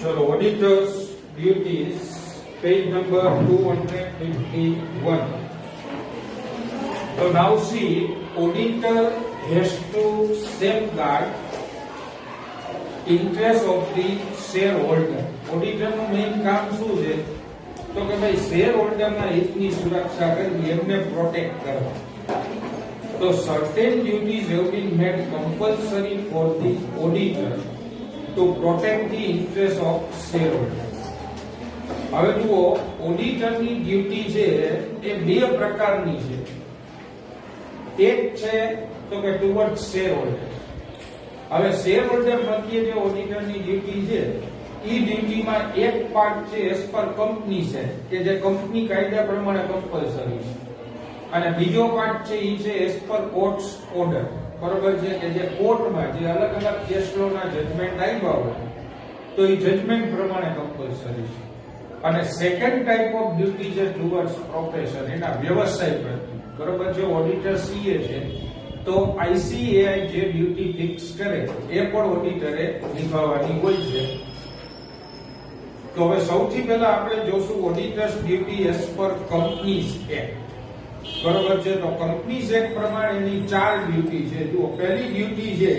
So auditors duties, page number 251. So now see, auditor has to safeguard interest of the shareholder. Auditor નું main કામ શું છે? તો કે ભાઈ શેર હોલ્ડરના હિતની સુરક્ષા કરવી, એમને પ્રોટેક્ટ કરવા. So certain duties have been made compulsory for the auditor to protect the interest of shareholder. હવે જુઓ, ઓડિટરની ડ્યુટી છે એ બે પ્રકારની છે. એક છે તો કે ટુવર્ડ શેર હોલ્ડર. હવે શેર હોલ્ડર પ્રત્યે જે ઓડિટરની ડ્યુટી છે, ઈ ડ્યુટીમાં એક પાર્ટ છે એઝ પર કંપની છે કે જે કંપની કાયદા પ્રમાણે કમ્પલસરી છે, અને બીજો પાર્ટ છે ઈ છે એઝ પર કોર્ટ્સ ઓર્ડર. બરોબર છે કે જે કોર્ટમાં જે અલગ અલગ કેસ લોના જજમેન્ટ આવ્યા હોય તો ઈ જજમેન્ટ પ્રમાણે કમ્પલસરી છે. અને સેકન્ડ ટાઈપ ઓફ ડ્યુટી છે ટુવર્ડ્સ પ્રોફેશન, એના વ્યવસાય પ્રત્યે. બરોબર છે, ઓડિટર સીએ છે તો આઈસીએઆઈ જે ડ્યુટી ફિક્સ કરે એ પણ ઓડિટરે નિભાવવાની હોય છે. તો હવે સૌથી પહેલા આપણે જોશું auditors duty as per companies act. બરોબર છે, તો કંપનીઝ એક્ટ પ્રમાણેની 4 ડ્યુટી છે. જુઓ, પહેલી ડ્યુટી છે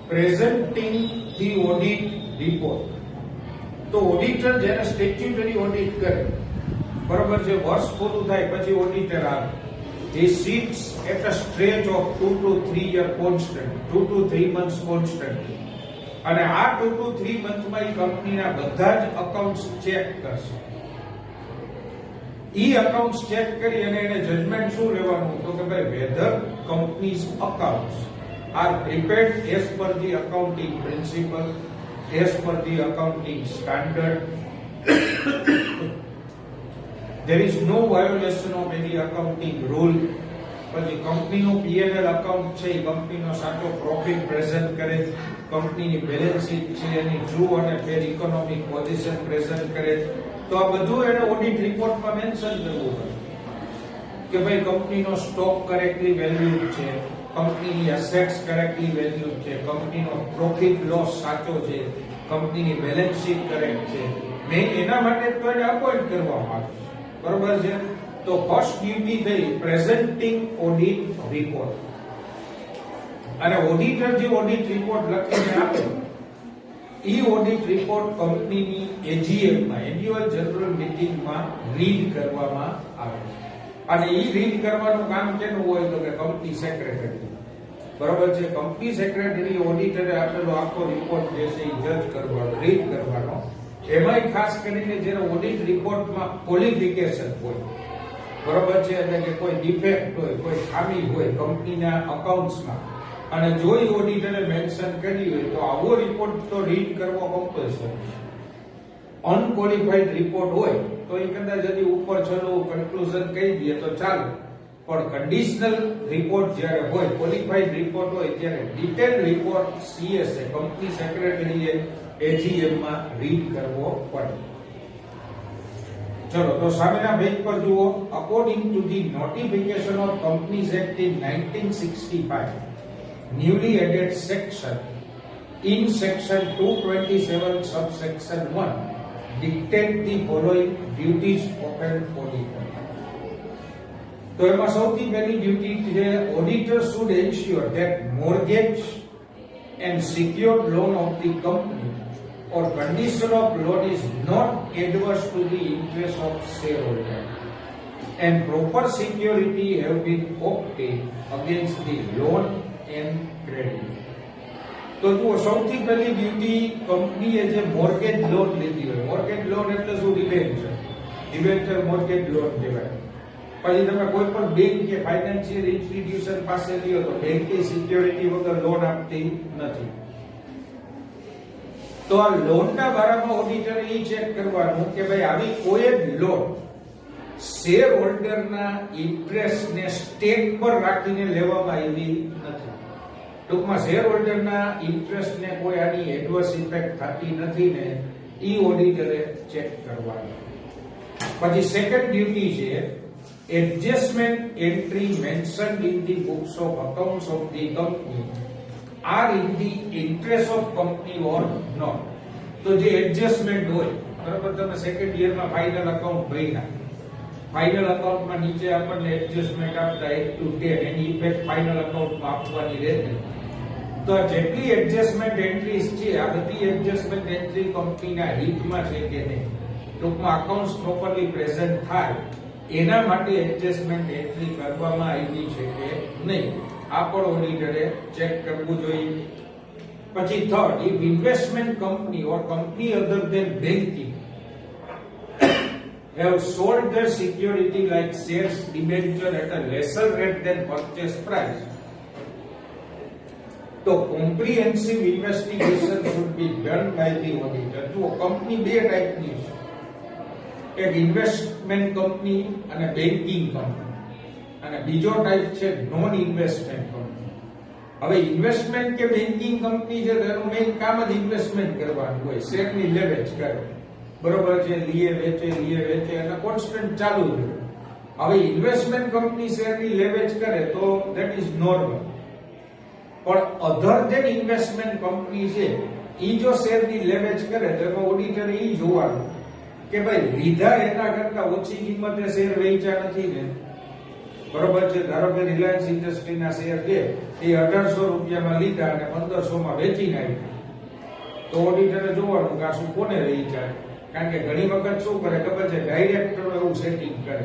પ્રેઝન્ટિંગ ધી ઓડિટ રિપોર્ટ. તો ઓડિટર જ્યારે સ્ટેચ્યુટરી ઓડિટ કરે, બરોબર છે, વર્ષ પૂરું થાય પછી ઓડિટર આવે. He sits at a stretch of 2 to 3 year constant, 2 to 3 months constantly. અને આ 2 to 3 મંથમાં ઈ કંપનીના બધા જ અકાઉન્ટ્સ ચેક કરશે. ઈ અકાઉન્ટ્સ ચેક કરી અને એને જજમેન્ટ શું લેવાનું, તો કે ભાઈ whether companies accounts are prepared as per the accounting principle, as per the accounting standard. There is no violation of any accounting rule. પછી કંપનીનો P&L અકાઉન્ટ છે, કંપનીનો સાચો પ્રોફિટ પ્રેઝન્ટ કરે, કંપનીની બેલેન્સ શીટ છે એની ટ્રુ અને ફેર ઇકોનોમિક પોઝિશન પ્રેઝન્ટ કરે. તો આ બધું એને ઓડિટ રિપોર્ટમાં મેન્શન કરવું પડે કે ભાઈ કંપનીનો સ્ટોક કરેક્ટલી વેલ્યુડ છે, કંપનીની એસેટ્સ કરેક્ટલી વેલ્યુડ છે, કંપનીનો પ્રોફિટ લોસ સાચો છે, કંપનીની બેલેન્સ શીટ કરેક્ટ છે. મેં એના માટે તો એને અપોઇન્ટ કરવામાં આવે. બરોબર છે, તો ફર્સ્ટ ડ્યુટી થઈ પ્રેઝન્ટિંગ ઓડિટ રિપોર્ટ. અને ઓડિટર જે ઓડિટ રિપોર્ટ લખીને આપે, ઈ ઓડિટ રિપોર્ટ કંપનીની એજીએમમાં, એન્યુઅલ જનરલ મીટિંગમાં રીડ કરવામાં આવે. અને ઈ રીડ કરવાનું કામ કેનું હોય, તો કે કંપની સેક્રેટરી. બરોબર છે, કંપની સેક્રેટરી ઓડિટરે આપેલો આખો રિપોર્ટ જે છે એ જજ કરવાનો, રીડ કરવાનો. એમાંય ખાસ કરીને જ્યારે ઓડિટ રિપોર્ટમાં ક્વોલિફિકેશન હોય, બરોબર છે, એટલે કે કોઈ ડિફેક્ટ હોય, કોઈ ખામી હોય કંપનીના અકાઉન્ટ્સમાં, અને જો ઈ ઓડિટરે મેન્શન કરી હોય તો આવો રિપોર્ટ તો રીડ કરવો કમ્પલસરી. અનક્વોલિફાઈડ રિપોર્ટ હોય તો એ કદાચ હજી ઉપર છેલ્લું કન્ક્લુઝન કહી દે તો ચાલે, પણ કન્ડિશનલ રિપોર્ટ જ્યારે હોય, ક્વોલિફાઈડ રિપોર્ટ હોય, ત્યારે ડિટેલ રિપોર્ટ સીએસએ કંપની સેક્રેટરીએ એજીએમમાં રીડ કરવો પડે. ચલો, તો સામેના પેજ પર જુઓ. According to the notification of companies act in 1965, newly added section in section 227 subsection 1 dictate the following duties of an auditor. તો એમાં સૌથી પહેલી ડ્યુટી છે auditor should ensure that mortgage and secured loan of the company or condition of loan is not adverse to the interest of shareholder and proper security have been obtained against the loan and credit. તો જુઓ, સૌથી પહેલી duty કંપનીએ જે mortgage loan લીધી હોય, mortgage loan એટલે શું? ડિબેન્ચર. ડિબેન્ચર મોર્ગેજ લોન કહેવાય. પછી તમે કોઈ પણ બેંક કે ફાઇનાન્શિયલ ઇન્સ્ટિટ્યુશન પાસે લ્યો તો બેંકે સિક્યોરિટી વગર લોન આપતી નથી. તો આ લોનના બારામાં ઓડિટરે એ ચેક કરવાનું કે ભાઈ આવી કોઈ જ લોન શેર હોલ્ડરના ઇન્ટરેસ્ટને સ્ટેક પર રાખીને લેવામાં આવી નથી. ટૂંકમાં શેર હોલ્ડરના ઇન્ટરેસ્ટને કોઈ આની એડવર્સ ઇફેક્ટ થતી નથી ને, ઈ ઓડિટરે ચેક કરવાનું. પછી સેકન્ડ ડ્યુટી છે adjustment entry mentioned in the books of accounts of the company are in the interest of company or not. તો જે એડજસ્ટમેન્ટ હોય, બરાબર, તમે સેકન્ડ યરમાં ફાઇનલ અકાઉન્ટ ભર્યા, ફાઇનલ અકાઉન્ટમાં નીચે આપણને એડજસ્ટમેન્ટ આપતા 1 to 10 એની ઇફેક્ટ ફાઇનલ અકાઉન્ટમાં આપવાની રહેશે. તો જેટલી એડજસ્ટમેન્ટ એન્ટ્રીઝ છે આ બધી એડજસ્ટમેન્ટ એન્ટ્રી કંપનીના હિતમાં છે કે નહીં, ટૂંકમાં અકાઉન્ટ્સ પ્રોપરલી પ્રેઝન્ટ થાય એના માટે એડજસ્ટમેન્ટ એન્ટ્રી કરવામાં આવી છે કે નહીં, આ પણ ઓડિટરે ચેક કરવું જોઈએ. પછી third, if investment company or company other than banking have sold their security like shares, debenture at a lesser rate than purchase price, તો comprehensive investigation should be done by the auditor. તો company બે ટાઈપની છે, એક investment company અને banking company, અને બીજો type છે નોન ઇન્વેસ્ટમેન્ટ કંપની. હવે ઇન્વેસ્ટમેન્ટ કે બેન્કિંગ કંપની છે તેનું મેઇન કામ જ ઇન્વેસ્ટમેન્ટ કરવાનું હોય, શેરની લેવેચ કરે, બરોબર છે, લીએ વેચે અને કોન્સ્ટન્ટ ચાલુ રહે. હવે ઇન્વેસ્ટમેન્ટ કંપની શેરની લેવેચ કરે તો ધેટ ઇઝ નોર્મલ, પણ અધર ધેન ઇન્વેસ્ટમેન્ટ કંપની છે ઈ જો શેરની લેવેચ કરે તો એમાં ઓડિટરે ઈ જોવાનું કે ભાઈ લીધા એના કરતા ઓછી કિંમતે શેર વેચ્યા નથી ને, બરોબર છે. ધારો કે રિલાયન્સ ઇન્ડસ્ટ્રીના શેર છે એ 1800 રૂપિયામાં લીધા અને 1500 માં વેચી નાખ્યા, તો ઓડિટરે જોવાનું કે આ શું કોને વેચ્યા. કારણ કે ઘણી વખત શું કરે ખબર છે, ડાયરેક્ટરો એવું સેટિંગ કરે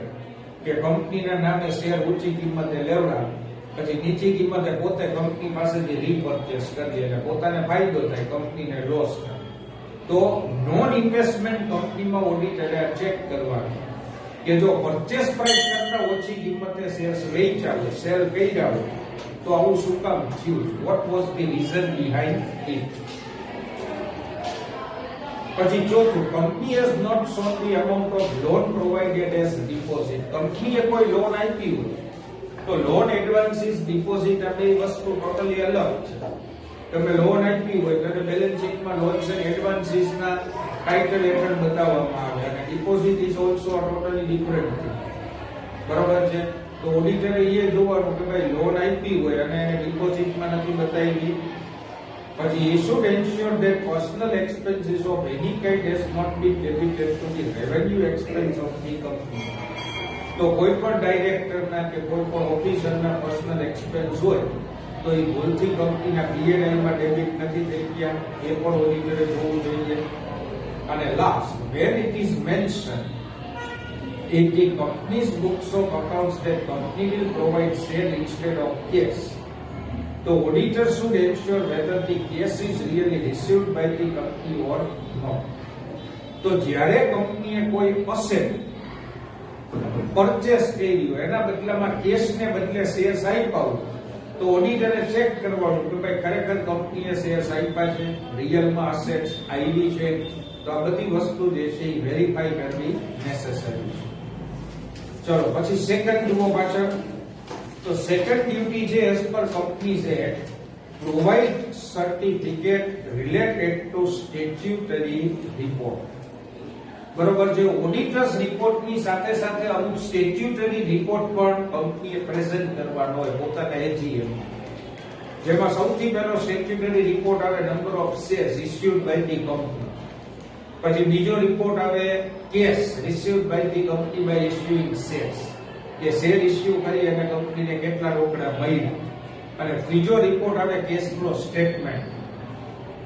કે કંપનીના નામે શેર ઊંચી કિંમતે લેવડાવે, પછી નીચી કિંમતે પોતે કંપની પાસેથી રીપર્ચેસ કરી અને પોતાને ફાયદો થાય, કંપનીને લોસ થાય. તો નોન ઇન્વેસ્ટમેન્ટ કંપનીમાં ઓડિટરે ચેક કરવાનું કે જો પરચેસ પ્રાઇસ કરતા ઓછી કિંમતે શેર્સ વેચ્યા હોય, સેલ કર્યા હોય, તો આવું શું કામ થયું, what was the reason behind it. પછી ચોથું, company has not shown the amount of loan provided as deposit. કંપનીએ કોઈ લોન આપી હોય તો લોન એડવાન્સીસ ડિપોઝિટ આ બે વસ્તુ ટોટલી અલગ છે. તમે લોન આપી હોય તો બેલેન્સ શીટમાં લોન્સ એન્ડ એડવાન્સીસના ટાઇટલ હેઠળ બતાવવામાં આવે, અને deposit is also totally different thing, બરોબર છે. તો ઓડિટરે એ જોવાનું કે ભાઈ લોન આપી હોય અને એને ડિપોઝિટમાં નથી બતાવી. પછી he should ensure that personal expenses of any kind has not been debited to the revenue expense of the company. તો કોઈ પણ ડાયરેક્ટરના કે કોઈ પણ ઓફિસરના પર્સનલ એક્સપેન્સ હોય તો એ ભૂલથી કંપનીના P&L માં ડેબિટ નથી થઈ ગયા, એ પણ ઓડિટરે જોવું જોઈએ. અને last, when it is mentioned in the company's books of accounts that company will provide share instead of cash, the auditor should ensure whether the cash is really received by the company or not. તો જ્યારે કંપનીએ કોઈ asset purchase કરી હોય એના બદલામાં કેશને બદલે shares આપ્યા હોય તો ઓડિટરે ચેક કરવાનું કે ભાઈ ખરેખર કંપનીએ શેર્સ આપ્યા છે, રિયલમાં અસેટ્સ આવી છે. તો આ બધી વસ્તુ જે છે એ વેરીફાઈ કરવી નેસેસરી છે. ચલો પછી સેકન્ડ જુઓ પાછળ. તો સેકન્ડ ડ્યુટી છે as per companies act, provide certificate related to statutory report. બરોબર છે. ઓડિટર્સ રિપોર્ટની સાથે સાથે અમુક સ્ટેચ્યુટરી રિપોર્ટ પણ કંપનીએ પ્રેઝન્ટ કરવાનો હોય પોતાના એજીએમ, જેમાં સૌથી પહેલો સ્ટેચ્યુટરી રિપોર્ટ આવે number of shares issued by the company. પછી બીજો રિપોર્ટ આવે cash received by the company by issuing shares, કે શેર ઇસ્યુ કરી અને કંપનીને કેટલા રોકડા મળ્યા. અને ત્રીજો રિપોર્ટ આવે કેશ ફ્લો સ્ટેટમેન્ટ.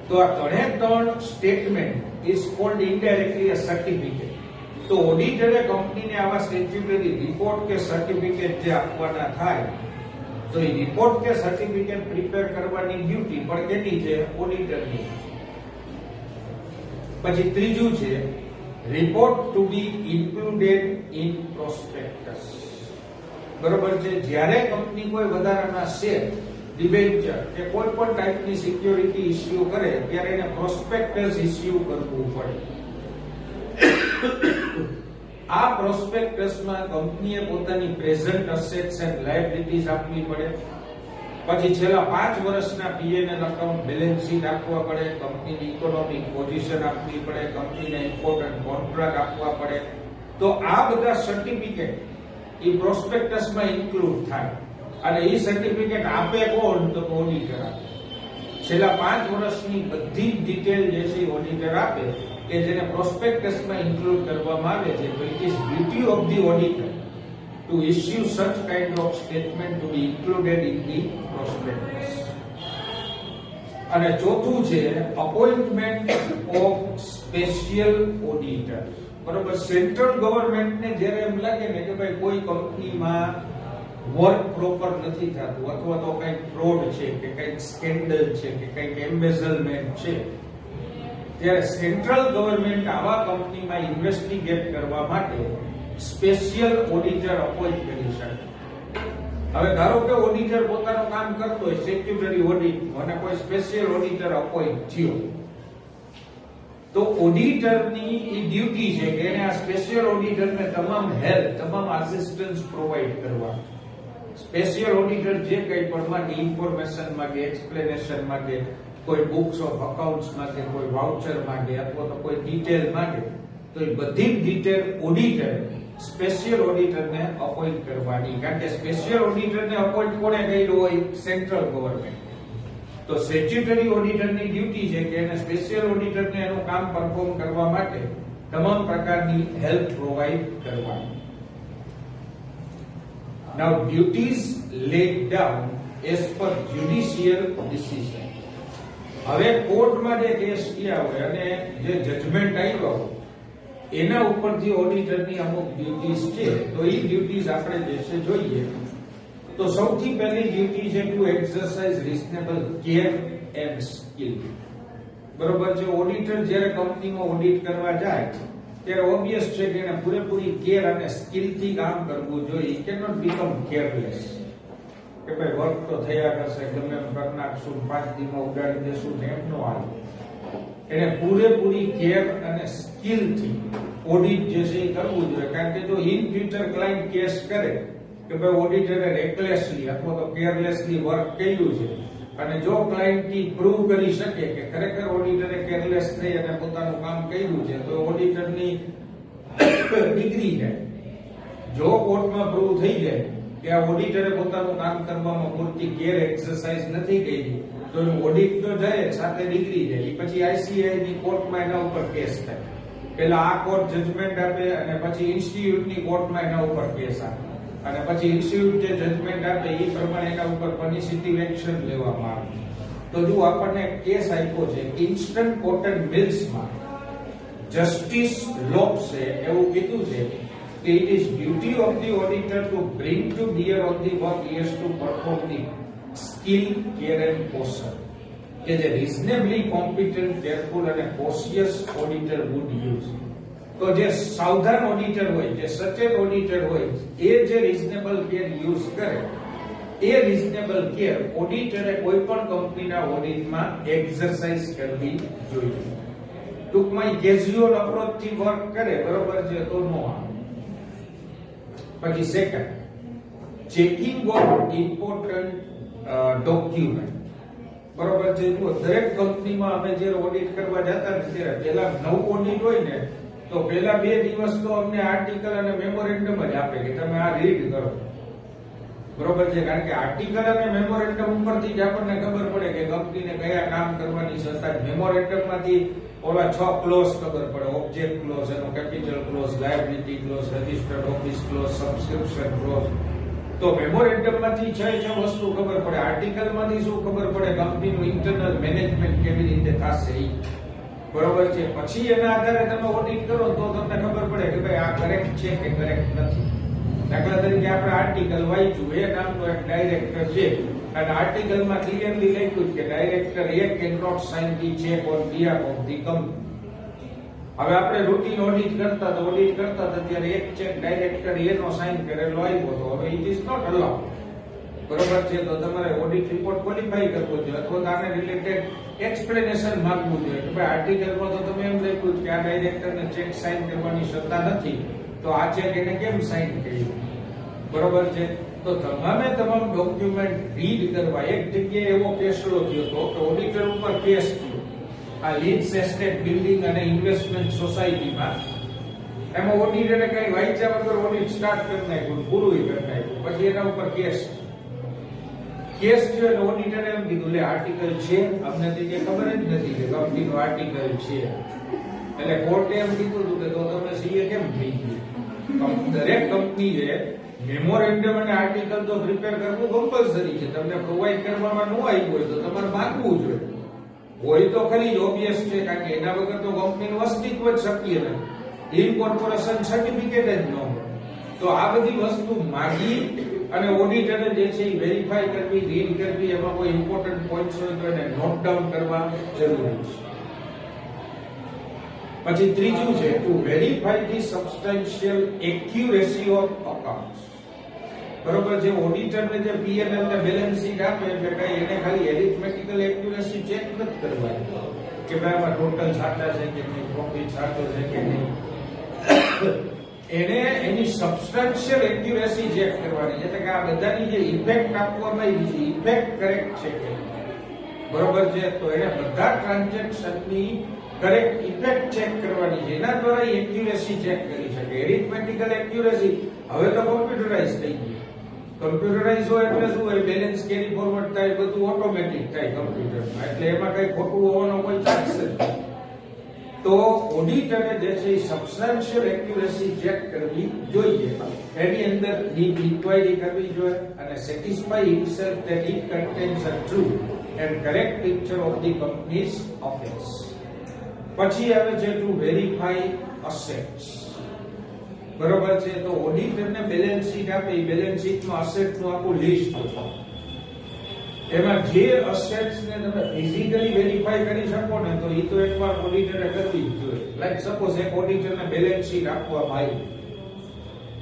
તો આ ત્રણ statement is called indirectly a certificate. તો ઓડિટરે કંપનીને આવા સ્ટેચ્યુટરી રિપોર્ટ કે સર્ટિફિકેટ જે આપવાના થાય તો એ રિપોર્ટ કે સર્ટિફિકેટ પ્રિપેર કરવાની ડ્યુટી પણ કેટલી છે, ઓડિટરની. પછી ત્રીજું છે report to be included in prospectus. બરોબર છે. જ્યારે કંપની કોઈ વધારાના શેર, ડિબેન્ચર કે કોઈ પણ ટાઈપની સિક્યોરિટી ઇસ્યુ કરે ત્યારે એને પ્રોસ્પેક્ટસ ઇસ્યુ કરવું પડે. આ પ્રોસ્પેક્ટસમાં કંપનીએ પોતાની પ્રેઝન્ટ અસેટ્સ એન્ડ લાયબિલિટીઝ આપવી પડે. પછી છેલ્લા 5 વર્ષના P&L અકાઉન્ટ, બેલેન્સ શીટ આપવા પડે, કંપનીની ઇકોનોમિક પોઝિશન આપવી પડે, કંપનીના ઇમ્પોર્ટન્ટ કોન્ટ્રાક્ટ આપવા પડે. તો આ બધા સર્ટિફિકેટ એ પ્રોસ્પેક્ટસમાં ઇન્ક્લુડ થાય. અને એ સર્ટિફિકેટ આપે કોણ, તો ઓડિટર આપે. છેલ્લા 5 વર્ષની બધી જ ડિટેલ જે છે ઓડિટર આપે કે જેને પ્રોસ્પેક્ટસમાં ઇન્ક્લુડ કરવામાં આવે છે, તો it is duty of the auditor to issue such kind of statement to be included in the prospectus. અને ચોથું છે અપોઇન્ટમેન્ટ ઓફ સ્પેશિયલ ઓડિટર. બરોબર, સેન્ટ્રલ ગવર્નમેન્ટને જ્યારે એમ લાગે ને કે ભાઈ કોઈ કંપનીમાં વર્ક પ્રોપર નથી થતું અથવા તો કંઈક ફ્રોડ છે કે કંઈક સ્કેન્ડલ છે કે કંઈક એમ્બેઝલમેન્ટ છે, ત્યારે સેન્ટ્રલ ગવર્નમેન્ટ આવા કંપનીમાં ઇન્વેસ્ટિગેટ કરવા માટે સ્પેશિયલ ઓડિટર અપોઇન્ટ કરી શકે. હવે ધારો કે ઓડિટર પોતાનું કામ કરતો હોય સ્ટેચ્યુટરી ઓડિટ અને કોઈ સ્પેશિયલ ઓડિટર અપોઇન્ટ થયો, તો ઓડિટરની એ ડ્યુટી છે કે એને આ સ્પેશિયલ ઓડિટરને તમામ હેલ્પ, તમામ આસિસ્ટન્સ પ્રોવાઈડ કરવા. સ્પેશિયલ ઓડિટર જે કંઈ પણ માંગે, ઇન્ફોર્મેશન માંગે, એક્સપ્લેનેશન માંગે, કોઈ બુક્સ ઓફ અકાઉન્ટ્સ માંગે, કોઈ વાઉચર માંગે અથવા તો કોઈ ડિટેલ માંગે, તો એ બધી જ ડિટેલ ઓડિટર સ્પેશિયલ ઓડિટરને અપોઇન્ટ કરવાની. કારણ કે સ્પેશિયલ ઓડિટરને અપોઇન્ટ કોણે કર્યું હોય? Central government. તો સ્ટેચ્યુટરી ઓડિટરની ડ્યુટી છે કે એને સ્પેશિયલ ઓડિટરને એનું કામ પરફોર્મ કરવા માટે તમામ પ્રકારની હેલ્પ પ્રોવાઈડ કરવાની. Now duties laid down as per judicial decision. હવે કોર્ટમાં જે કેસ થયા હોય અને જે જજમેન્ટ આવ્યો હોય એના ઉપરથી ઓડિટરની અમુક ડ્યુટીઝ છે, તો એ ડ્યુટીઝ આપણે જે છે જોઈએ. તો સૌથી પહેલી ડ્યુટી છે to exercise reasonable care and skill. બરોબર છે, ઓડિટર જ્યારે કંપનીમાં ઓડિટ કરવા જાય ત્યારે ઓબ્વિયસ છે કે એને પૂરેપૂરી કેર અને સ્કિલથી કામ કરવું જોઈએ. It can not become careless કે ભાઈ વર્ક તો થયા કરશે, ગમે એમ કરી નાખશું, 5 દિવસમાં ઉડાડી દેશું ને એમ નો હાલે. એને પૂરેપૂરી કેર અને સ્કિલથી ઓડિટ જે છે એ કરવું જોઈએ. કારણ કે જો ઇન ફ્યુચર ક્લાયન્ટ કેસ કરે કે ભાઈ ઓડિટરે રેકલેસલી અથવા તો કેરલેસલી વર્ક કર્યું છે, અને જો ક્લાયન્ટ પ્રૂવ કરી શકે કે ખરેખર ઓડિટરે કેરલેસ થઈ અને પોતાનું કામ કર્યું છે, તો ઓડિટરની ડિગ્રી જાય. જો કોર્ટમાં પ્રૂવ થઈ જાય કે આ ઓડિટરે પોતાનું કામ કરવામાં પૂરતી કેર એક્સરસાઇઝ નથી કરી, તો ઓડિટ તો જાય સાથે ડિગ્રી જાય. પછી આઈસીઆઈ ની કોર્ટમાં એના ઉપર કેસ થાય. પેલા આ કોર્ટ જજમેન્ટ આપે અને પછી ઇન્સ્ટિટ્યૂટની કોર્ટમાં એના ઉપર કેસ આપે, અને પછી ઇન્સ્ટિટ્યૂટ જે જજમેન્ટ આપે એ પ્રમાણે એના ઉપર પનિશિટિવ એક્શન લેવામાં આવે. તો જો આપણને કેસ આપ્યો છે ઇન્સ્ટન્ટ કોટન મિલ્સમાં, જસ્ટિસ લોબ્સે એવું કીધું છે કે it is duty of the auditor to bring to bear on the work he has to perform the skill, care and caution કે જે રિઝનેબલી કોમ્પિટન્ટ, કેરફુલ અને કોશિયસ ઓડિટર વુડ યુઝ. તો જે સાવધાન ઓડિટર હોય, જે સચેત ઓડિટર હોય, એ જે રિઝનેબલ કેર યુઝ કરે, એ રિઝનેબલ કેર ઓડિટરે કોઈ પણ કંપનીના ઓડિટમાં એક્સરસાઇઝ કરવી જોઈએ. ટૂંકમાં કેઝ્યુઅલ અપ્રોચથી વર્ક કરે, બરોબર છે, તો નો આવે. પછી second, checking of important document. બરોબર છે, જો દરેક કંપનીમાં અમે જ્યારે ઓડિટ કરવા જતા ને ત્યારે પહેલા નવું ઓડિટ હોય ને તો પહેલા 2 દિવસ તો અમને આર્ટિકલ અને મેમોરેન્ડમ જ આપે કે તમે આ રીડ કરો. બરોબર છે, કારણ કે આર્ટિકલ અને મેમોરેન્ડમ ઉપરથી જ આપણને ખબર પડે કે કંપનીને કયા કામ કરવાની છે. મેમોરેન્ડમમાંથી ઓલા 6 ક્લોઝ ખબર પડે: ઓબ્જેક્ટ ક્લોઝ, એનો capital clause, liability clause, registered office clause, subscription clause. તો મેમોરેન્ડમમાંથી 6 વસ્તુ ખબર પડે. આર્ટિકલમાંથી શું ખબર પડે? કંપનીનું ઇન્ટરનલ મેનેજમેન્ટ કેવી રીતે થશે એ. બરોબર છે, પછી એના આધારે તમે ઓડિટ કરો તો તમને ખબર પડે કે ભાઈ આ કરેક્ટ છે કે કરેક્ટ નથી. દાખલા તરીકે આપણે આર્ટિકલ વાંચ્યું, એ નામનો એક ડાયરેક્ટર છે અને આર્ટિકલમાં ક્લિયરલી લખ્યું કે ડાયરેક્ટર એ can not sign the cheque on behalf of the company. હવે આપણે રૂટીન ઓડિટ કરતા ત્યારે એક ચેક ડાયરેક્ટર એનો સાઇન કરેલો આવ્યો હતો. હવે ઇટ ઇઝ નોટ અલાઉડ. બરોબર છે, તો તમારે ઓડિટ રિપોર્ટ ક્વોલિફાઈ કરવો જોઈએ અથવા તો આને રિલેટેડ એક્સપ્લેનેશન માંગવું જોઈએ કે ભાઈ આર્ટિકલમાં તો તમે એમ લખ્યું કે આ ડાયરેક્ટરને ચેક સાઇન કરવાની સત્તા નથી, તો આ ચેક એને કેમ સાઇન કર્યું? બરોબર છે, તો તમામ ડોક્યુમેન્ટ રીડ કરવા. એક જગ્યાએ એવો કેસલો થયો હતો કે ઓડિટર ઉપર કેસ થયો આ લીડ્સ એસ્ટેટ બિલ્ડિંગ અને ઇન્વેસ્ટમેન્ટ સોસાયટીમાં. એમાં ઓડિટરે કઈ વાંચ્યા વગર ઓડિટ સ્ટાર્ટ કરી નાખ્યું, પૂરું કરી નાખ્યું. પછી એના ઉપર કેસ. કેસ છે એટલે ઓડિટરે એમ કીધું લે આર્ટિકલ છે, અમને તો કઈ ખબર જ નથી કે કંપનીનો આર્ટિકલ છે. એટલે કોર્ટે એમ કીધું હતું કે તો તમે સીએ કેમ થઈ ગયું? દરેક કંપનીએ મેમોરેન્ડમ અને આર્ટિકલ તો પ્રિપેર કરવું કમ્પલસરી છે. તમને પ્રોવાઈડ કરવામાં ન આવ્યું હોય તો તમારે માંગવું જોઈએ. હોય તો ખરી જ ઓબ્વિયસ છે, કારણ કે એના વગર તો કંપનીનું અસ્તિત્વ જ શક્ય નથી. ઇન્કોર્પોરેશન સર્ટિફિકેટ જ ન હોય. તો આ બધી વસ્તુ માગી અને ઓડિટરે જે છે એ વેરીફાઈ કરવી, રીડ કરવી, એમાં કોઈ ઇમ્પોર્ટન્ટ પોઈન્ટ્સ હોય તો એને નોટ ડાઉન કરવા જરૂરી છે. પછી ત્રીજું છે to verify the substantial accuracy of accounts. બરોબર છે, ઓડિટરને જે પીએનએલ ને બેલેન્સ શીટ આપે એટલે કઈ એને ખાલી એરિથમેટિકલ એક્યુરેસી ચેક નથી કરવાની કે ભાઈ આમાં ટોટલ સાચા છે કે નહીં, પ્રોફિટ સાચો છે કે નહીં. એને એની સબસ્ટેન્શિયલ એક્યુરેસી ચેક કરવાની, એટલે કે આ બધાની જે ઇફેક્ટ આપવામાં આવી છે ઇફેક્ટ કરેક્ટ છે કે બરોબર છે. તો એને બધા ટ્રાન્ઝેક્શનની કરેક્ટ ઇફેક્ટ ચેક કરવાની છે. એના દ્વારા એક્યુરેસી ચેક કરી શકે. એરિથમેટિકલ એક્યુરેસી હવે તો કોમ્પ્યુટરાઇઝ થઈ ગયું. કમ્પ્યુટરાઇઝ હોય એટલે શું હોય, બેલેન્સ કેરી ફોરવર્ડ થાય, બધું ઓટોમેટિક થાય કમ્પ્યુટરમાં, એટલે એમાં કઈ ખોટું હોવાનો કોઈ ચાન્સ જ નથી. તો ઓડિટરે જે છે સબસ્ટેન્શિયલ એક્યુરેસી ચેક કરવી જોઈએ. એની અંદર ડીપ ઇન્ક્વાયરી કરવી જોઈએ અને satisfy himself that it contains a true and correct picture of the companies affairs. પછી આવે છે ટુ વેરીફાઈ અસેટ્સ. બરોબર છે, તો ઓડિટરને બેલેન્સ શીટ આપે, એ બેલેન્સ શીટમાં અસેટનું આખું લિસ્ટ હોય. એમાં જે અસેટ્સ ને તમે ફિઝિકલી વેરીફાઈ કરી શકો ને તો એ તો એકવાર ઓડિટરે કરવી જ જોઈએ. લાઈક સપોઝ એક ઓડિટરને બેલેન્સ શીટ આપવામાં આવી,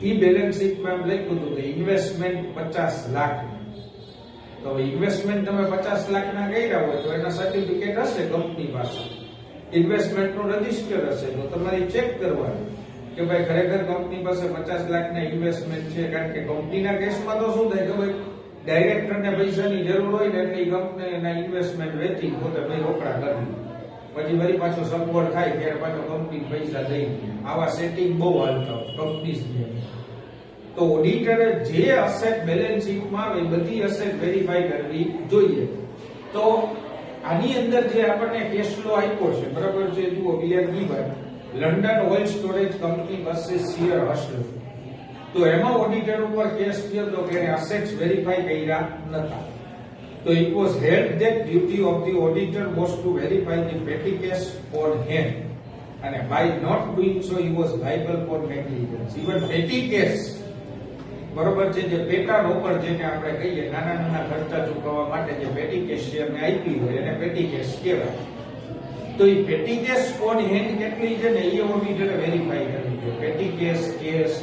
એ બેલેન્સ શીટમાં એમ લખ્યું હતું કે ઇન્વેસ્ટમેન્ટ 50 લાખ. તો ઇન્વેસ્ટમેન્ટ તમે 50 લાખના કર્યા હોય તો એના સર્ટિફિકેટ હશે કંપની પાસે, ઇન્વેસ્ટમેન્ટનું રજિસ્ટર હશે, તો તમારે ચેક કરવાનું કે ભાઈ ખરેખર કંપની પાસે 50 લાખના ઇન્વેસ્ટમેન્ટ છે. કારણ કે કંપનીના કેસમાં તો શું થાય કે ભાઈ ડાયરેક્ટરને પૈસાની જરૂર હોય ને એટલે કંપની એના ઇન્વેસ્ટમેન્ટ વેચી પોતે ભાઈ રોકડા કરી, પછી વળી પાછો સગવડ થાય ત્યારે પાછો કંપની પૈસા દઈ દે. આવા સેટિંગ બહુ હાલતા હોય કંપનીઝની. તો ઓડિટરે જે અસેટ બેલેન્સ શીટમાં આવે બધી અસેટ વેરીફાઈ કરવી જોઈએ. તો આની અંદર જે આપણને કેશ ફ્લો આપ્યો છે બરાબર છે, જુઓ we are given London oil storage company versus Seear Hasluck. તો એમાં ઓડિટર ઉપર કેસ થયો તો કે એસેટ્સ વેરીફાઈ કર્યા નતા. તો it was held that duty of the auditor was to verify the petty cash on hand, અને by not doing so he was liable for negligence. Even petty cash બરોબર છે, જે પેટા રોકડ જેને આપણે કહીએ નાના નાના ખર્ચા ચૂકવવા માટે જે પેટી કેશિયરને આપી હોય એને પેટી કેસ કહેવાય. તો એ પેટી કેસ ઓન હેન્ડ કેટલી છે ને એ ઓડિટરે વેરીફાઈ કરવી જોઈએ. પેટી કેસ,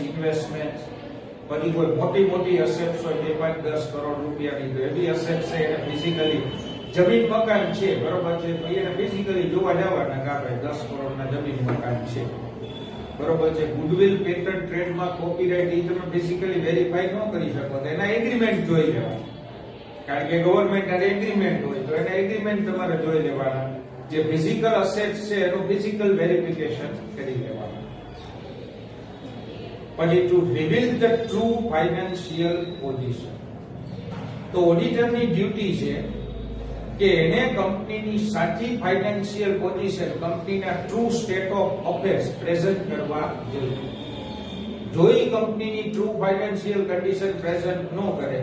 ઇન્વેસ્ટમેન્ટ, પછી કોઈ મોટી મોટી અસેટ્સ હોય 2, 5, 10 કરોડ રૂપિયાની, તો એવી અસેટ્સ છે એને ફિઝિકલી જમીન મકાન છે બરોબર છે, તો એને ફિઝિકલી જોવા જવાના કે આપણે 10 કરોડના જમીન મકાન છે બરોબર છે. ગુડવિલ, પેટન્ટ, ટ્રેડમાર્ક, કોપીરાઇટ એ તમે ફિઝિકલી વેરીફાઈ ન કરી શકો તો એના એગ્રીમેન્ટ જોઈ લેવા, કારણ કે ગવર્નમેન્ટ અને એગ્રીમેન્ટ હોય તો એના એગ્રીમેન્ટ તમારે જોઈ લેવાના. જે ફિઝિકલ અસેટ્સ છે એનું ફિઝિકલ વેરિફિકેશન કરી લેવાનું. પછી to reveal the true financial position. તો ઓડિટરની ડ્યુટી છે કે એને કંપનીની સાચી ફાઇનાન્શિયલ પોઝિશન, કંપનીના true state of affairs present કરવા જોઈએ. જો એ કંપનીની ટ્રુ ફાઇનાન્શિયલ કન્ડિશન પ્રેઝન્ટ ન કરે,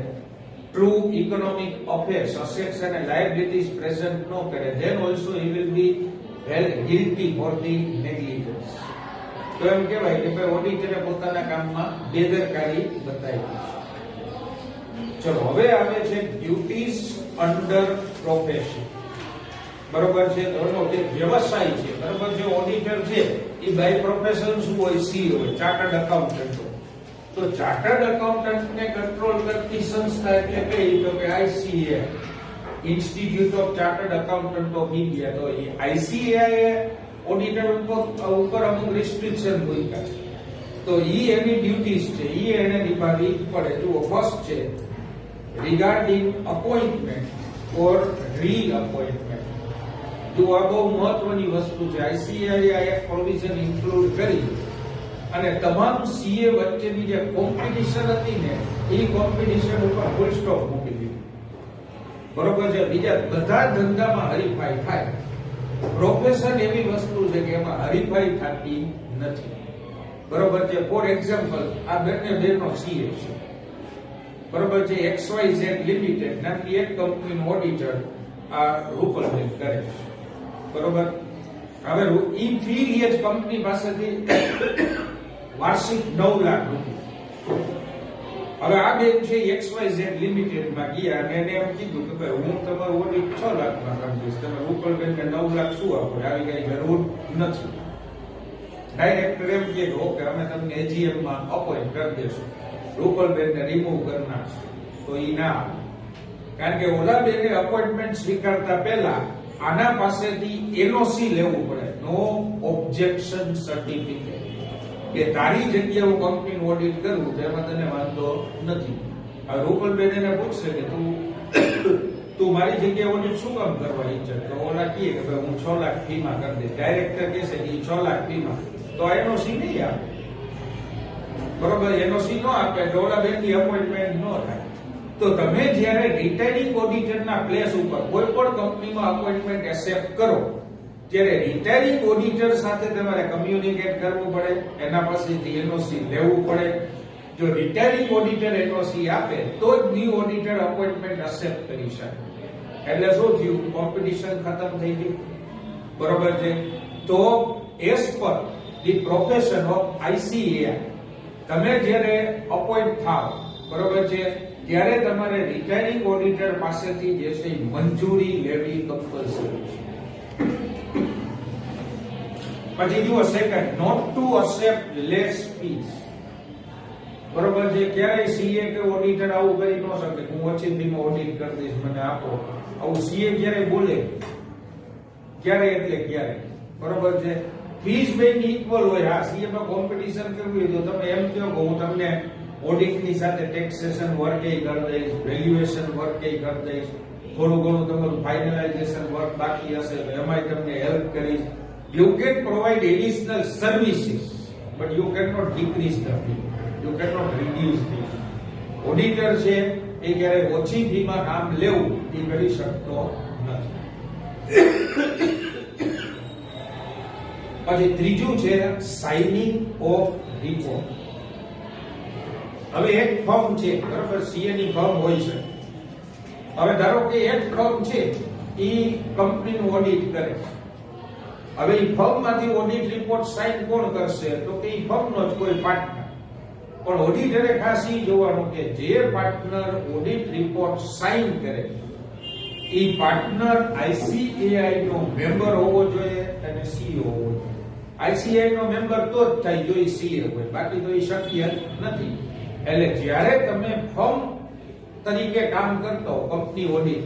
ટ્રુ ઇકોનોમિક અફેર્સ, અસેટ્સ અને લાયબિલિટીઝ પ્રેઝન્ટ ન કરે, then also he will be held guilty for the negligence. તો એમ કહેવાય કે ભાઈ ઓડિટરે પોતાના કામમાં બેદરકારી બતાવી છે. ચલો હવે આવે છે ડ્યુટીઝ અંડર પ્રોફેશન. બરોબર છે, તો એનો જે વ્યવસાય છે બરોબર છે, ઓડિટર છે એ બાય પ્રોફેશન શું હોય, સી હોય, ચાર્ટર્ડ એકાઉન્ટન્ટ હોય. તો ચાર્ટર્ડ એકાઉન્ટન્ટને કંટ્રોલ કરતી સંસ્થા એટલે કઈ, તો કે ICA, institute of chartered accountant of India. તો એ આઈસીએ ઓડિટર ઉપર અમુક રિસ્ટ્રિક્શન મૂક્યા છે. તો ઈ એની ડ્યુટીઝ છે, ઈ એને નિભાવવી પડે. જુઓ, ફર્સ્ટ છે રિગાર્ડિંગ અપોઇન્ટમેન્ટ ઓર રીઅપોઇન્ટમેન્ટ. જો આ બહુ મહત્વની વસ્તુ છે. આઈસીએ આ એક પ્રોવિઝન ઇન્ક્લુડ કરી અને તમામ સીએ વચ્ચેની જે કોમ્પિટિશન હતી ને એ કોમ્પિટિશન ઉપર ફૂલ સ્ટોપ મૂકી દીધી. બરોબર છે. બીજા બધા ધંધામાં હરીફાઈ થાય. પ્રોફેશન એવી વસ્તુ છે કે એમાં હરીફાઈ થતી નથી. બરોબર છે. ફોર એક્ઝામ્પલ, આ બંને બેનો સીએ છે. બરોબર છે. XYZ લિમિટેડ નામની એક કંપનીનો ઓડિટર આ રૂપલબેન કરે છે. બરોબર. હવે ઈ ફી લે જ કંપની પાસેથી વાર્ષિક 9 લાખ રૂપિયા. હવે આ બેન છે XYZ લિમિટેડ માં ગયા અને એને એમ કીધું કે ભાઈ હું તમારું ઓડિટ 6 લાખમાં કરી દઈશ, તમે રૂપલબેનને 9 લાખ શું આપો? આવી કઈ જરૂર નથી. ડાયરેક્ટર એમ કહે કે ઓકે, અમે તમને AGM માં અપોઇન્ટ કરી દેશું, રૂપલબેનને રિમૂવ કરી નાખશું. તો ઈ ના, કારણ કે ઓલા બેને અપોઇન્ટમેન્ટ સ્વીકારતા પહેલા આના પાસેથી NOC લેવું પડે, નો ઓબ્જેક્શન સર્ટિફિકેટ, કે તારી જગ્યાએ હું કંપનીનું ઓડિટ કરું તો એમાં તને વાંધો નથી. હવે રૂપલબેન એને પૂછશે કે તું મારી જગ્યાએ ઓડિટ શું કામ કરવા ઈચ્છે? તો ઓલા કહે કે ભાઈ હું 6 લાખ ફીમાં કરી દઈશ. ડાયરેક્ટર કહેશે કે 6 લાખ ફીમાં, તો NOC નહીં આપે. બરોબર. NOC ન આપે તો ઓલા બેનની અપોઇન્ટમેન્ટ ન થાય. તો તમે જ્યારે રિટાયરિંગ ઓડિટરના પ્લેસ ઉપર કોઈ પણ કંપનીમાં અપોઇન્ટમેન્ટ એક્સેપ્ટ કરો ત્યારે રિટાયરિંગ ઓડિટર સાથે તમારે કમ્યુનિકેટ કરવું પડે, એના પાસેથી NOC લેવું પડે. જો રિટાયરિંગ ઓડિટર NOC આપે તો જ ન્યુ ઓડિટર અપોઇન્ટમેન્ટ એક્સેપ્ટ કરી શકે. એટલે શું થયું? કોમ્પિટિશન ખતમ થઈ ગયું. બરોબર છે. તો as per the profession of ICAI તમે જ્યારે અપોઇન્ટ થાવ, બરોબર છે, ત્યારે તમારે રિટાયરિંગ ઓડિટર પાસેથી જે છે મંજૂરી લેવી કમ્પલસરી છે. પછી જુઓ second, not to accept less fees. બરોબર છે. ક્યારેય સીએ કે ઓડિટર આવું કરી ન શકે હું ઓછી ફીમાં ઓડિટ કરી દઈશ, મને આપો. આવું સીએ ક્યારે બોલે? ક્યારે એટલે ક્યારે. બરોબર છે. ફીસ બેની ઇક્વલ હોય. હા, સીએ માં કોમ્પિટિશન કરવી હોય તો તમે એમ કહો કે હું તમને ઓડિટની સાથે ટેક્સેશન વર્ક કરી દઈશ, વેલ્યુએશન વર્ક કરી દઈશ, થોડું ઘણું તમારું ફાઇનલાઇઝેશન વર્ક બાકી હશે તો એમાંય તમને હેલ્પ કરીશ. You can provide additional services, but you cannot decrease the fee. You cannot reduce the fee. Auditor છે એ ક્યારે ઓછી ફીમાં કામ લેવું એ કરી શકતો નથી. પછી ત્રીજું છે સાઇનિંગ ઓફ રિપોર્ટ. હવે એક ફર્મ છે, બરાબર, સીએ ની ફર્મ હોય છે. હવે ધારો કે એક ફર્મ છે એ કંપનીનું ઓડિટ કરે છે. હવે એ ફર્મમાંથી ઓડિટ રિપોર્ટ સાઇન કોણ કરશે? તો કે એ ફર્મનો જ કોઈ પાર્ટનર. પણ ઓડિટરે ખાસ એ જોવાનું કે જે પાર્ટનર ઓડિટ રિપોર્ટ સાઇન કરે એ પાર્ટનર ICAI નો મેમ્બર હોવો જોઈએ અને CEO હોવો જોઈએ. ICAI નો મેમ્બર તો જ થાય જો એ સીએ હોય, બાકી તો એ શક્ય નથી. એટલે જ્યારે તમે ફર્મ તરીકે કામ કરતા હો કંપની ઓડિટ,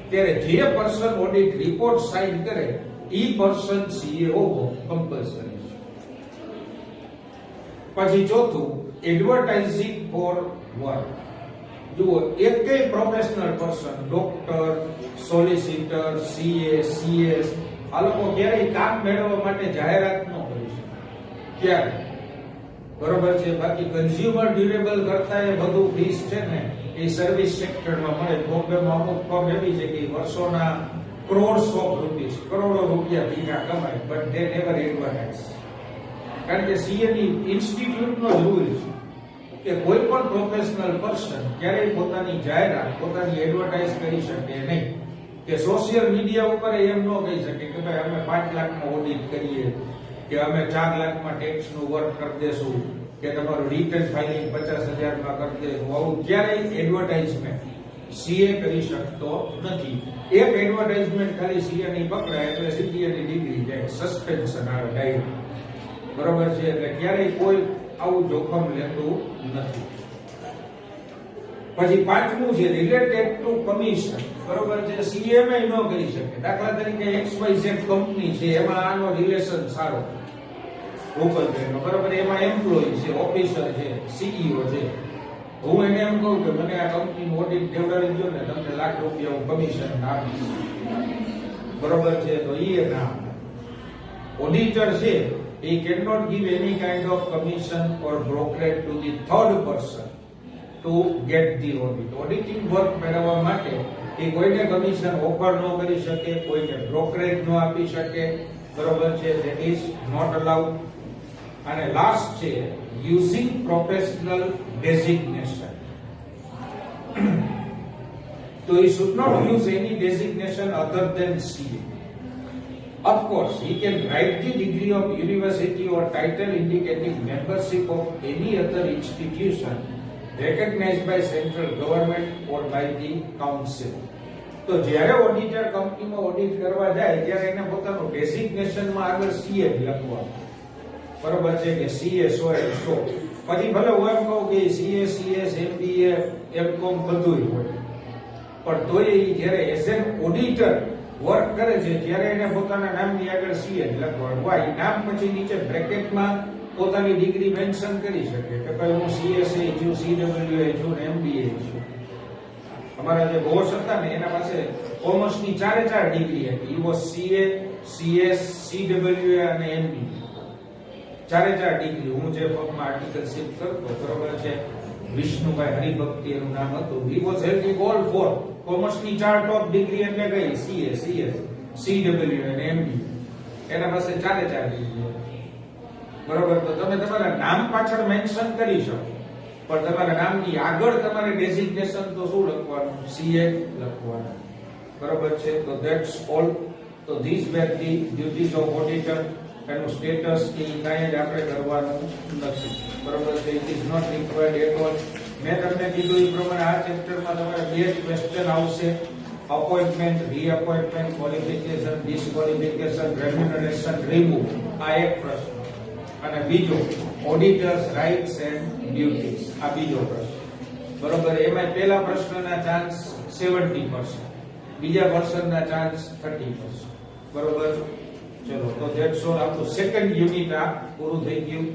ત્યારે જે પર્સન ઓડિટ રિપોર્ટ સાઇન કરે એ પર્સન સીએ હોવો કમ્પલસરી છે. પછી ચોથું, એડવર્ટાઇઝિંગ ફોર વર્ક. જુઓ, એકેય professional person, doctor, solicitor, CA, CS, આ લોકો ક્યારેય કામ મેળવવા માટે જાહેરાત ન કરી શકે. ક્યારે? બરોબર છે. બાકી કન્ઝ્યુમર ડ્યુરેબલ કરતા એ બધું ફીસ છે ને એ સર્વિસ સેક્ટરમાં મળે. બોમ્બેમાં અમુક ફર્મ એવી છે કે વર્ષોના કરોડો રૂપિયા ફીના કમાય, બટ ધે નેવર એડવર્ટાઇઝ. કારણ કે સીએ ની ઇન્સ્ટિટ્યૂટનો જ રૂલ છે કે કોઈ પણ પ્રોફેશનલ પર્સન ક્યારેય પોતાની જાહેરાત, પોતાની એડવર્ટાઇઝ કરી શકે નહીં. કે સોશિયલ મીડિયા ઉપર એમ ન કહી શકે કે ભાઈ અમે 5 લાખમાં ઓડિટ કરીએ, કે અમે 4 લાખમાં ટેક્સનું વર્ક કરી દેશું, કે તમારું રિટર્ન ફાઇલિંગ 50,000માં કરી દેશું. આવું ક્યારેય એડવર્ટાઇઝમેન્ટ સીએ કરી શકતો નથી. એક એડવર્ટાઇઝમેન્ટ ખાલી સીએ ની પકડાય એટલે સીએ ની ડિગ્રી જાય, સસ્પેન્શન આવે ડાયરેક્ટ. બરોબર છે. એટલે ક્યારેય કોઈ આવું જોખમ લેતું નથી. પછી પાંચમું છે રિલેટેડ ટુ કમિશન. બરોબર છે. સીએમઆઈ ન કરી શકે. દાખલા તરીકે XYZ કંપની છે, એમાં આનો રિલેશન સારો રૂપલબેનનો, બરોબર, એમાં એમ્પ્લોય છે, ઓફિસર છે, CEO છે. હું એને એમ કહું કે મને આ કંપનીનું ઓડિટ દેવડાવી દો ને, તમને લાખ રૂપિયા હું કમિશન આપીશ, બરોબર છે, તો એ ના. ઓડિટર છે એ can not give any kind of commission or brokerage to the third person to get the audit. Auditing work મેળવવા માટે એ એ કોઈને કમિશન ઓફર ન કરી શકે, કોઈને બ્રોકરેજ ન આપી શકે, બરોબર છે, ધેટ ઇઝ નોટ અલાઉડ. અને લાસ્ટ છે યુઝિંગ પ્રોફેશનલ ડેઝિગ્નેશન. તો he should not use any designation other than CA. Of course, he can write the degree of university or title indicating membership of any other institution recognized by central government or by the council. તો જ્યારે auditor કંપનીમાં audit કરવા જાય ત્યારે એને પોતાનું designation માં આગળ સીએ લખવાનું, બરોબર છે, કે સીએ સો એ સો. પછી ભલે હું એમ કહું કે સીએ સીએસ એમબીએ એમકોમ બધું હોય, પણ તોય જ્યારે એઝ એન ઓડિટર વર્ક કરે છે ત્યારે એને પોતાના નામની આગળ સીએ લખવાનું. વાય નામ પછી નીચે બ્રેકેટમાં પોતાની ડિગ્રી મેન્શન કરી શકે કે ભાઈ હું સીએસએ છું, સીડબ્લ્યુએ છું, એમબીએ છું. અમારા જે બોસ હતા ને એના પાસે કોમર્સની 4 ડિગ્રી હતી. ઈ વોઝ સીએ, સીએસ, સીડબ્લ્યુએ અને એમબીએ. 4 ડિગ્રી. હું જે ફોર્મમાં આર્ટિકલશીપ કરતો, બરોબર છે, વિષ્ણુભાઈ હરિભક્તિ એનું નામ હતું. હી વોઝ હેલ્ડિંગ ઓલ 4 કોમર્સની 4 ટોપ ડિગ્રી એટલે કઈ સીએ, સીએસ, સીડબ્લ્યુ અને એમબી. એના પાસે 4 ડિગ્રી. બરોબર. તો તમે તમારા નામ પાછળ મેન્શન કરી શકો, પણ તમારા નામની આગળ તમારે ડેઝિગ્નેશન તો શું લખવાનું? સીએ લખવાનું. બરોબર છે. તો ધેટ્સ ઓલ. તો these were the duties of auditor. એનું સ્ટેટસ કે કાંઈ જ આપણે કરવાનું નથી. બરોબર છે. It is not required at all. મેં તમને કીધું એ પ્રમાણે આ ચેપ્ટરમાં તમારે 2 ક્વેશ્ચન આવશે: અપોઇન્ટમેન્ટ, રીઅપોઇન્ટમેન્ટ, ક્વોલિફિકેશન, ડિસ્ક્વોલિફિકેશન, રેમ્યુનરેશન, રિમૂવ. આ એક પ્રશ્ન. અને બીજો ઓડિટર્સ રાઇટ્સ એન્ડ ડ્યુટીઝ. આ બીજો પ્રશ્ન. બરોબર. એમાં પહેલા પ્રશ્નના ચાન્સ 70%, બીજા પ્રશ્નના ચાન્સ 30%. બરોબર. ચલો, તો ધેટ્સ ઓલ. આપણું સેકન્ડ યુનિટ આ પૂરું થઈ ગયું.